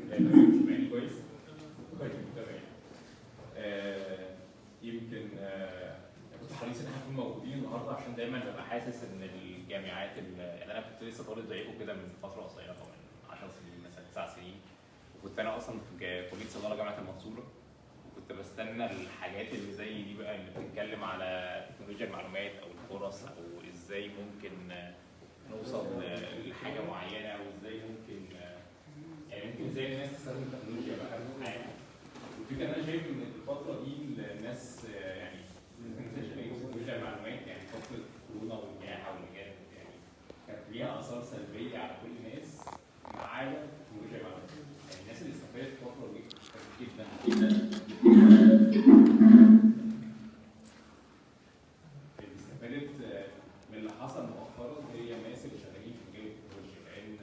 سامعني كويس؟ كويس تمام. يمكن كنت حريص ان احنا نكون موجودين النهارده عشان دايما ببقى حاسس ان الجامعات يعني انا كنت لسه طالب زيكم كده من فتره قصيره من 10 سنين مثلا 9 سنين، وكنت انا اصلا في كليه صيدله جامعه المنصوره، وكنت بستنى الحاجات اللي زي دي بقى اللي بتتكلم على تكنولوجيا المعلومات او الفرص او ازاي ممكن نوصل لحاجه معينه او ازاي ممكن ازاي الناس تستخدم التكنولوجيا بقى في حياتها. والفكره انا شايف ان الفتره دي الناس يعني ما تنساش ان تكنولوجيا المعلومات يعني فتره كورونا والجائحه واللي كانت يعني كانت ليها اثار سلبيه على كل الناس ما عدا تكنولوجيا المعلومات. يعني الناس اللي استفادت الفتره دي جدا جدا اللي استفادت من اللي حصل مؤخرا هي الناس اللي شغالين في مجال التكنولوجيا، لان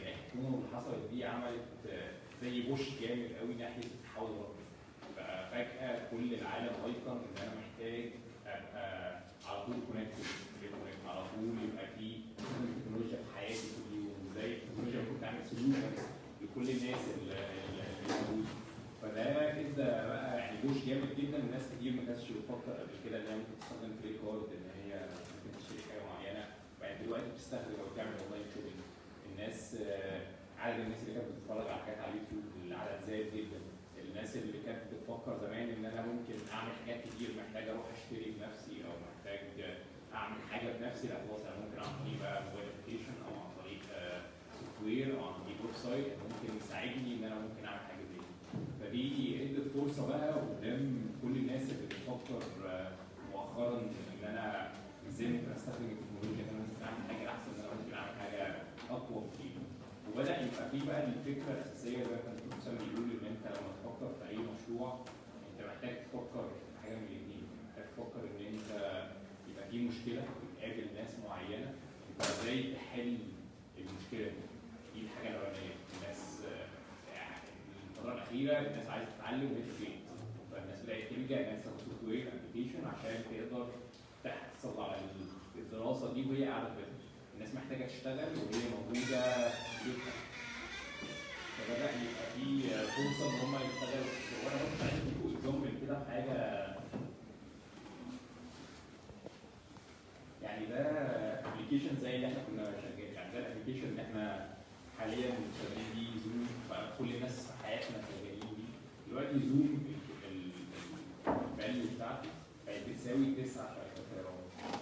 الكورونا اللي حصلت دي عملت زي بوش جامد قوي ناحيه التحول الرقمي. ففجاه كل العالم ايقن ان انا محتاج ابقى على طول كونكتد، على طول يبقى في تكنولوجيا في حياتي كل يوم، وازاي التكنولوجيا ممكن تعمل سوليوشنز لكل الناس اللي موجوده. فده ادى بقى يعني بوش جامد جدا. الناس كتير ما كانتش بتفكر قبل كده ان هي ممكن تستخدم كريدت كارد، ان هي ممكن تشتري حاجه معينه، بقت دلوقتي بتستخدم او تعمل اونلاين شوبينج. الناس عدد الناس اللي كانت بتتفرج على حاجات على اليوتيوب العدد زاد جدا. الناس اللي كانت بتفكر زمان ان انا ممكن اعمل حاجات كتير، محتاج اروح اشتري بنفسي او محتاج اعمل حاجه بنفسي، لا خلاص انا ممكن عن طريق بقى موبايل ابلكيشن او عن طريق سوفت وير او عن طريق ويب سايت ممكن يساعدني ان انا ممكن اعمل حاجه زي دي. فدي ادت فرصه بقى قدام كل الناس اللي بتفكر مؤخرا ان انا ازاي ممكن استخدم التكنولوجيا ان انا ممكن اعمل حاجه احسن، ان انا ممكن اعمل حاجه اقوى كتير. وبدا يبقى في بقى الفكره الاساسيه زي ما كان الدكتور سامي بيقول ان انت لما تفكر في اي مشروع انت محتاج تفكر في حاجه من الاثنين، محتاج تفكر ان انت يبقى في مشكله بتقابل ناس معينه، انت ازاي تحل المشكله دي الحاجه الاولانيه. الناس الفتره الاخيره الناس عايزه تتعلم وتفيد، فالناس بدات تلجا انها تستخدم سوفت وير ابلكيشن عشان تقدر تحصل على الدراسه دي وهي قاعده في بيتها. الناس محتاجه تشتغل وهي موجوده في بيتها، فبدا يبقى في فرصه ان هم يشتغلوا. وانا كنت عايز اكزامبل كده في حاجه، يعني ده ابلكيشن زي اللي احنا كنا شغالين، يعني ده الابلكيشن اللي احنا حاليا شغالين بيه زوم، كل الناس في حياتنا شغالين بيه دلوقتي. زوم الفاليو بتاعته بقت بتساوي 9 شركات طيران،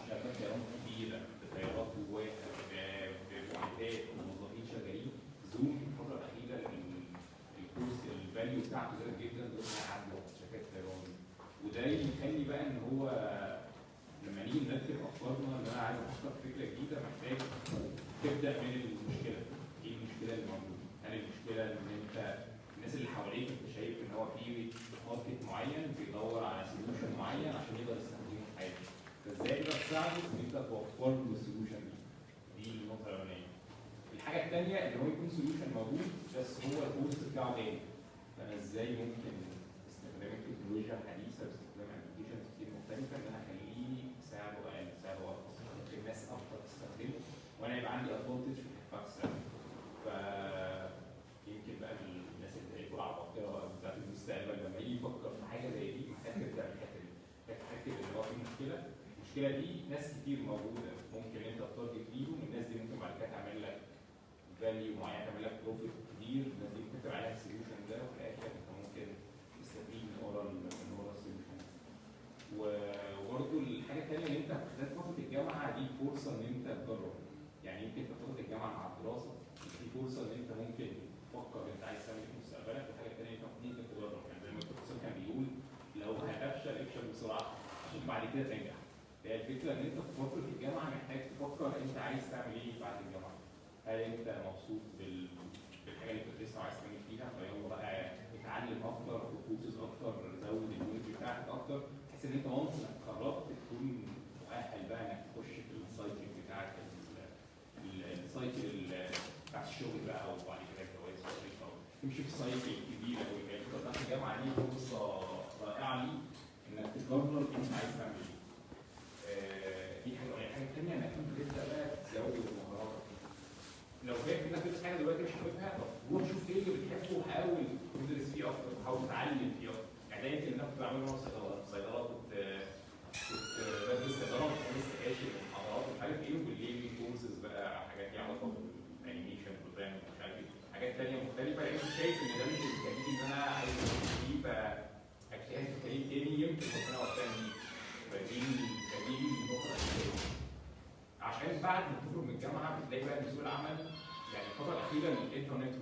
شركات طيران كبيره بطيارات جواها بوحدات وموظفين شغالين. زوم الفتره الاخيره الكورس الفاليو بتاعته زادت جدا لدرجه عند شركات طيران. وده يخلي بقى ان هو لما نيجي نرتب افكارنا ان انا عايز افكر في فكره جديده، محتاج تبدا من المشكله. ايه المشكله اللي موجوده؟ هل المشكله ان انت الناس اللي حواليك انت شايف ان هو في ماركت معين بيدور على سوليوشن معين عشان يقدر يستخدمه في حياته، فازاي تقدر تساعده ان انت توفر له السوليوشن دي؟ دي النقطه الاولانيه. الحاجه الثانيه ان هو يكون سوليوشن موجود بس هو الكوست بتاعه غالي. فانا ازاي ممكن استخدام التكنولوجيا الحديثه باستخدام ابلكيشنز كتير مختلفه ان انا اخليه سعره اقل، سعره ارخص، ممكن الناس اكتر تستخدمه وانا يبقى عندي ادفانتج في ارتفاع السعر. فيمكن بقى الناس اللي زيكم العباقره بتاعت المستقبل لما يجي يفكر في حاجه زي دي محتاج تبدا بالحته دي، محتاج تتاكد ان هو في مشكله. المشكله دي ناس كتير موجوده، ممكن انت تارجت ليهم، الناس دي ممكن بعد كده تعمل لك فاليو معين، تعمل لك بروفيت كبير، الناس دي ممكن تبقى عليها السوليوشن ده وفي الاخر انت ممكن تستفيد من ورا السوليوشن. وبرضه الحاجه الثانيه ان انت خلال فتره الجامعه دي فرصه ان انت تجرب. يعني يمكن في فتره الجامعه مع الدراسه في فرصه ان انت ممكن تفكر انت عايز تعمل ايه في مستقبلك، والحاجه الثانيه انت ممكن تجرب. يعني زي ما الدكتور كان بيقول لو هتفشل افشل بسرعه عشان بعد كده تنجح. هي الفكره ان انت في فتره الجامعه محتاج تفكر انت عايز تعمل ايه بعد الجامعه. هل انت مبسوط بالحاجه اللي بتدرسها وعايز تكمل فيها؟ فيلا بقى اتعلم اكتر وكورسز اكتر، زود النولج بتاعك اكتر، بحيث ان انت وانس انك اتخرجت تكون مؤهل بقى انك تخش في السايكل بتاعك، السايكل بتاعت الشغل بقى وبعد كده الجواز والوظيفه، تمشي في سايكل كبيره قوي. الفتره بتاعت الجامعه دي فرصه رائعه ليك انك تقرر انت عايز تعمل ايه. دي حاجه. الحاجه الثانيه انك انت تبدا بقى تزود المهارات. لو فاكر انك بتدرس حاجه دلوقتي مش بتحاول تتعلم فيه اكتر. يعني ده يمكن اللي انا كنت بعمله وانا في صيدله كنت بدرس صيدله وبدرس سكاشن ومحاضرات ومش عارف ايه، وبالليل كورسز بقى حاجات ليها علاقه بالانيميشن بروجرامينج ومش عارف ايه، حاجات ثانيه مختلفه. يعني كنت شايف ان ده مش الكارير اللي انا عايز امشي فيه، فاجتهد في كارير تاني يمكن ربنا وفقني فيه. فدي النقطه الاساسيه. عشان بعد ما تخرج من الجامعه بتلاقي بقى ان سوق العمل، يعني الفتره الاخيره الانترنت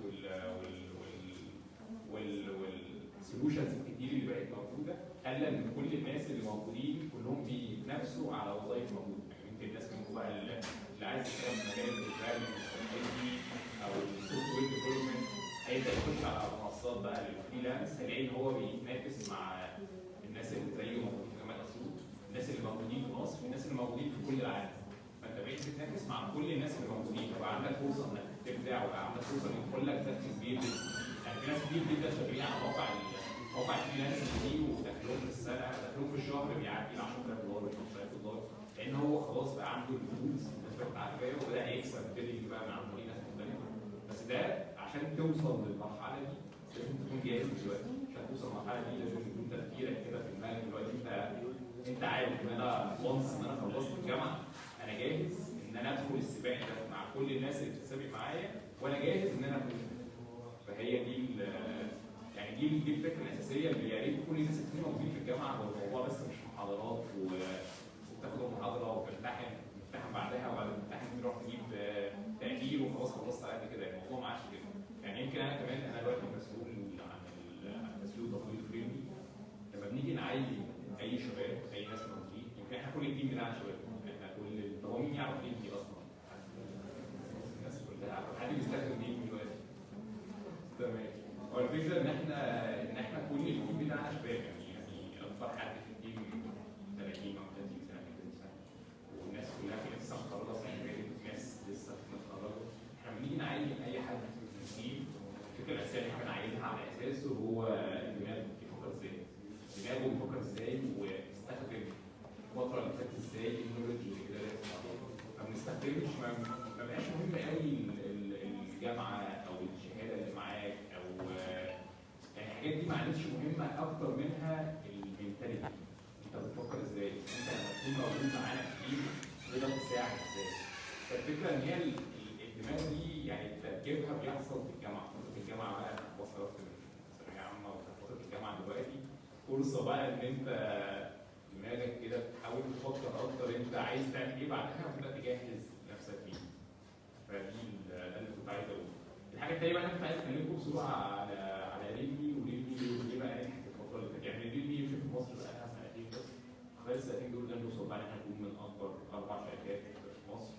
والسولوشنز الكتير اللي بقت موجوده خلى ان كل الناس اللي موجودين كلهم بيتنافسوا على وظائف موجوده. يعني يمكن الناس منكم بقى اللي عايز يشتغل في مجال البروجرامينج او السوفت وير ديفلوبمنت هيبدا يخش على منصات بقى للفريلانس، هيلاقي ان هو بيتنافس مع الناس اللي زيه موجودين في جامعه اسيوط، الناس اللي موجودين في مصر، الناس اللي موجودين في كل العالم. فانت بقيت بتتنافس مع كل الناس اللي موجودين، فبقى عندك فرصه انك تبدع وبقى عندك فرصه ان يدخل لك دخل كبير جدا. يعني في ناس كتير جدا شغالين على موقع الفريلانس دي ودخلهم في السنه دخلهم في الشهر بيعدي 10000 دولار $15000، لان هو خلاص بقى عنده الفلوس الناس بقت عارفاه وبدا يكسب بيلينج بقى من عن طريق ناس مختلفه. بس ده عشان توصل للمرحله دي لازم تكون جاهز دلوقتي. عشان توصل للمرحله دي لازم يكون تفكيرك كده في دماغك دلوقتي انت عارف ان انا وانس ان انا خلصت الجامعه انا جاهز ان انا ادخل السباق ده مع كل الناس اللي بتسابق معايا، وانا جاهز ان انا افوز. فهي دي يعني دي الفكره الاساسيه اللي يا ريت كل الناس اللي بتكون موجودين في الجامعه. هو الموضوع بس مش محاضرات وبتاخد محاضره وبتمتحن بعدها وبعد الامتحان تروح تجيب تقدير وخلاص خلصت على قد كده. الموضوع ما عادش كده. يعني يمكن انا كمان انا دلوقتي مسؤول عن تسويق تطوير فريمي. لما بنيجي نعين اي شباب اي ناس موجودين، يمكن احنا كل التيم بتاعنا شباب، احنا كل هو مين يعرف ليه دي اصلا؟ الناس كلها حد بيستخدم دي دلوقتي. تمام. هو الفكره ان احنا كل التيم بتاعنا شباب، يعني اكبر حد في التيم 30 او 30 سنه 30 سنه، والناس كلها في لسه متخرجه السنه اللي فاتت، ناس لسه متخرجه. احنا لما بنيجي نعين اي حد في التيم الفكره الاساسيه اللي احنا بنعينها على اساسه هو دماغه بيفكر ازاي، دماغه بيفكر ازاي ويستخدم الفتره اللي فاتت ازاي التكنولوجي اللي كده ما بنستخدمش. ما بقاش مهم قوي الجامعه او الشهاده اللي معاك او يعني الحاجات دي ما عادتش مهمه، اكتر منها المنتاليتي. انت بتفكر ازاي؟ انت لما تكون موجود معانا في تيم تقدر تساعد ازاي؟ فالفكره ان هي الدماغ دي يعني تركيبها بيحصل في الجامعه. في الجامعه بقى وصلت من ثانويه عامه وفتره الجامعه دلوقتي فرصه بقى ان انت دماغك كده تحاول تفكر اكتر انت عايز تعمل ايه بعدها وتبدا تجهز نفسك فيه. فدي ده اللي كنت عايز اقوله. الحاجه الثانيه بقى انا كنت عايز اكلمكم بسرعه على ريلمي ليه بقى نجحت الفتره اللي فاتت. يعني ريلمي يمكن في مصر بقى لها سنتين بس، خلال السنتين دول قدرنا نوصل بقى ان احنا نكون من اكبر 4 شركات في مصر،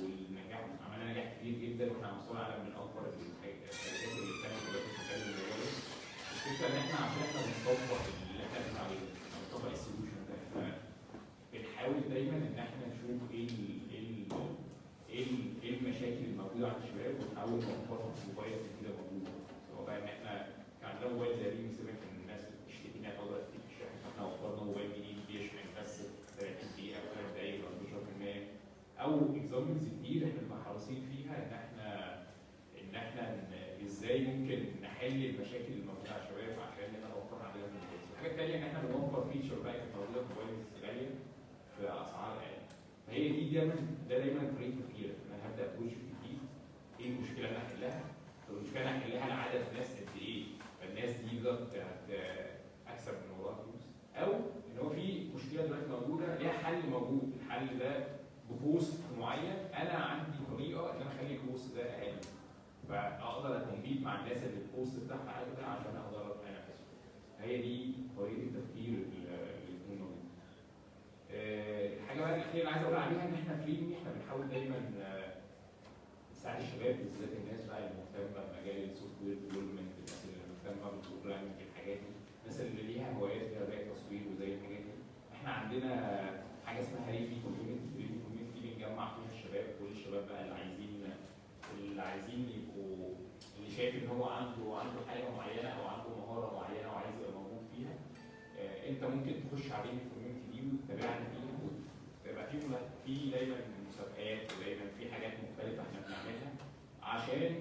والنجاح عملنا نجاح كبير جدا، واحنا على مستوى العالم من اكبر الشركات اللي بتعمل دلوقتي في مجال الموبايل. الفكره ان احنا عشان احنا بنطبق اللي احنا بنعمله عليه، بنطبق السوليوشن ده، احنا بنحاول دايما ان احنا نشوف ايه المشاكل الموجوده عند الشباب ونحاول نوفرها في الموبايل الجديده موجوده. سواء بقى ان احنا كان عندنا موبايل زي ريلمي 7 كان الناس بتشتكي انها تقدر تفتح الشاحن، فاحنا وفرنا موبايل جديد بيشحن بس في 30 دقيقه او 3 دقائق او 12%. او اكزامبلز كتير احنا بنبقى حريصين فيها ان احنا ازاي ممكن نحل المشاكل الموجوده على الشباب عشان نقدر نوفر عليهم الموبايل. الحاجه الثانيه ان احنا بنوفر فيتشر بقى كانت موجوده في موبايل غاليه في اسعار اقل. فهي دي دايما طريقه تفكيرك. انا هبدا ابوش جديد، ايه المشكله اللي انا احلها؟ طب المشكله اللي انا احلها لعدد ناس قد ايه؟ فالناس دي تقدر اكسب من وراها فلوس. او ان هو في مشكله دلوقتي موجوده ليها حل موجود، الحل ده ببوست معين، انا عندي طريقه ان انا اخلي البوست ده اقل، فاقدر اكمبيت مع الناس اللي البوست بتاعها اعلى ده عشان اقدر انافسهم. هي دي طريقه التفكير اللي بتكون موجوده. الحاجه بقى الاخيره اللي عايز اقول عليها ان احنا في ريلمي احنا بنحاول دايما نساعد الشباب، بالذات الناس بقى اللي مهتمه بمجال السوفت وير ديفلوبمنت، الناس اللي مهتمه بالبروجرامنج، الحاجات دي، الناس اللي ليها هوايات فيها زي التصوير وزي الحاجات دي. احنا عندنا حاجه اسمها ريلمي كوميونتي. ريلمي كوميونتي دي بنجمع فيها الشباب، كل الشباب بقى اللي عايزين يبقوا، اللي شايف ان هو عنده حاجه معينه او عنده مهاره معينه وعايز يبقى موجود فيها. انت ممكن تخش على الكوميونتي دي وتتابعنا فيها، ويبقى في دايما مسابقات ودايما في حاجات مختلفه احنا بنعملها عشان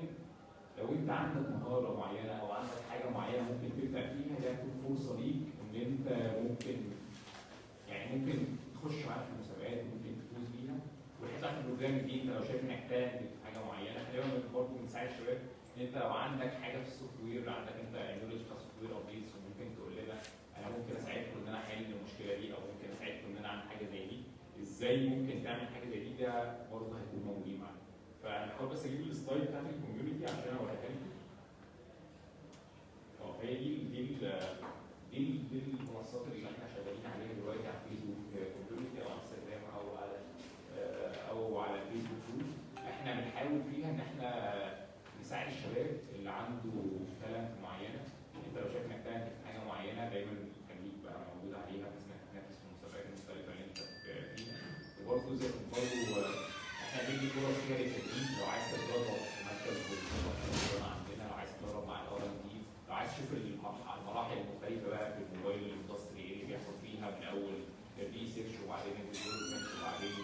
لو لو انت عندك مهاره معينه او عندك حاجه معينه ممكن تبدا فيها، دي هتكون فرصه ليك ان انت ممكن يعني ممكن تخش معاك في المسابقات، ممكن تفوز بيها. والحته بتاعت البروجرامنج دي انت لو شايف انك تاهل في حاجه معينه، خلينا برضه بنساعد الشباب ان انت لو عندك حاجه في السوفت وير، عندك انت نولج في السوفت وير ابديتس، وممكن تقول لنا انا ممكن اساعدكم ان انا احل المشكله دي، او ممكن اساعدكم ان انا اعمل حاجه زي دي، ازاي ممكن تعمل حاجه زي دي، ده برضه هيكون موجودين معانا. فانا بحاول بس اجيب السلايد بتاعت الكوميونتي عشان اوريها لكم. هي دي المنصات اللي احنا شغالين عليها دلوقتي على فيسبوك كوميونتي او على انستجرام او على الفيسبوك جروب. احنا بنحاول فيها ان احنا نساعد الشباب اللي عنده تالنت معينه. انت لو شايف انك تالنت في حاجه معينه دايما خليك بقى موجود عليها بحيث انك تنافس في المسابقات المختلفه اللي انت فيها. وبرضه زي برضه احنا بندي فرص كده للتدريب، لو عايز تتدرب في مركز عندنا، لو عايز تتدرب مع الار ان دي، لو عايز تشوف المراحل المختلفه بقى في الموبايل الاندستري ايه اللي بيحصل فيها من اول الريسيرش وبعدين الديفلوبمنت وبعدين